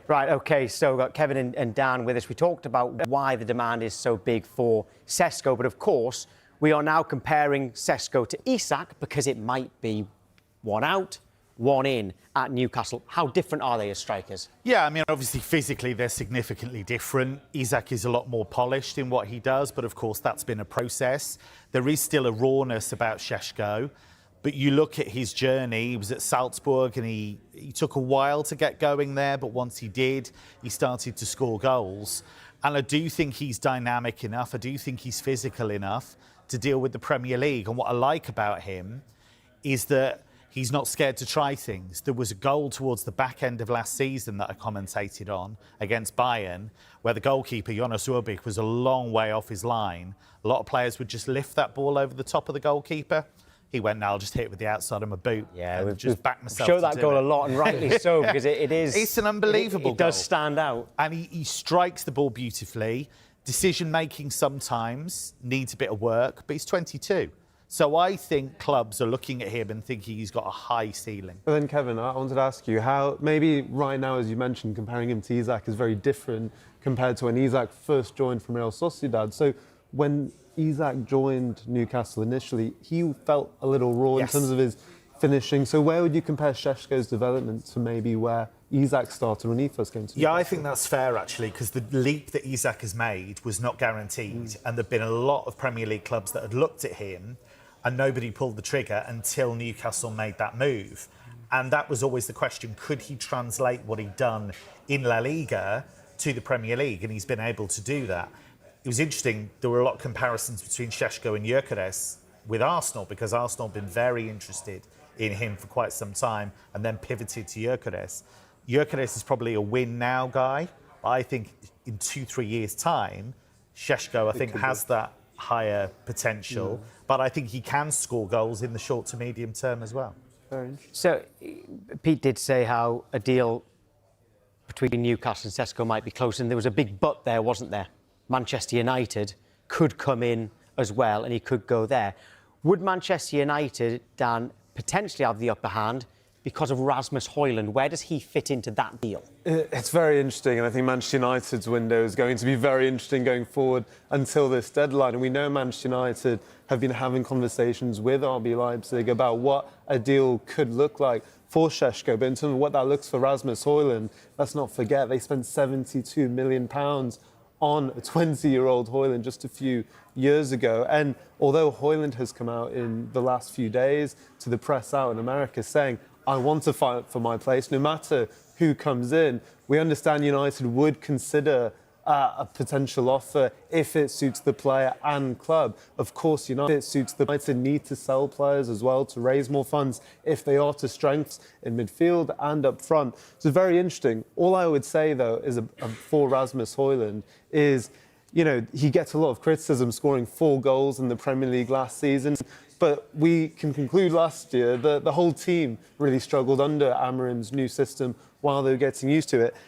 Right, OK, so we've got Kevin and Dan with us. We talked about why the demand is so big for Sesko, but of course, we are now comparing Sesko to Isak because it might be one out, one in at Newcastle. How different are they as strikers? Yeah, I mean, obviously, physically, they're significantly different. Isak is a lot more polished in what he does, but of course, that's been a process. There is still a rawness about Sesko. But you look at his journey, he was at Salzburg and he took a while to get going there, but once he did, he started to score goals. And I do think he's dynamic enough, I do think he's physical enough to deal with the Premier League. And what I like about him is that he's not scared to try things. There was a goal towards the back end of last season that I commentated on against Bayern, where the goalkeeper, Jonas Urbich, was a long way off his line. A lot of players would just lift that ball over the top of the goalkeeper. He went, no, I'll just hit it with the outside of my boot. Yeah, we've just backed myself. Show that goal a lot, and rightly so, because it is. It's an unbelievable goal. It does stand out. And he strikes the ball beautifully. Decision making sometimes needs a bit of work, but he's 22. So I think clubs are looking at him and thinking he's got a high ceiling. But then, Kevin, I wanted to ask you how, maybe right now, as you mentioned, comparing him to Isak is very different compared to when Isak first joined from Real Sociedad. So when Isak joined Newcastle initially, he felt a little raw in terms of his finishing. So where would you compare Šeško's development to maybe where Isak started when he first came to Newcastle? Yeah, I think that's fair, actually, because the leap that Isak has made was not guaranteed. And there've been a lot of Premier League clubs that had looked at him and nobody pulled the trigger until Newcastle made that move. And that was always the question, could he translate what he'd done in La Liga to the Premier League? And he's been able to do that. It was interesting, there were a lot of comparisons between Sesko and Gyökeres with Arsenal, because Arsenal have been very interested in him for quite some time and then pivoted to Gyökeres. Gyökeres is probably a win now guy. I think in 2-3 years' time, Sesko, I think, has that higher potential, but I think he can score goals in the short to medium term as well. Very interesting. So Pete did say how a deal between Newcastle and Sesko might be close, and there was a big but there, wasn't there? Manchester United could come in as well, and he could go there. Would Manchester United, Dan, potentially have the upper hand because of Rasmus Højlund? Where does he fit into that deal? It's very interesting, and I think Manchester United's window is going to be very interesting going forward until this deadline. And we know Manchester United have been having conversations with RB Leipzig about what a deal could look like for Sesko. But in terms of what that looks for Rasmus Højlund, let's not forget they spent £72 million on a 20-year-old Højlund just a few years ago. And although Højlund has come out in the last few days to the press out in America saying, I want to fight for my place, no matter who comes in, we understand United would consider a potential offer if it suits the player and club. Of course, United need to sell players as well to raise more funds if they are to strengths in midfield and up front. So very interesting. All I would say, though, is for Rasmus Højlund is, you know, he gets a lot of criticism scoring 4 goals in the Premier League last season. But we can conclude last year that the whole team really struggled under Amorim's new system while they were getting used to it.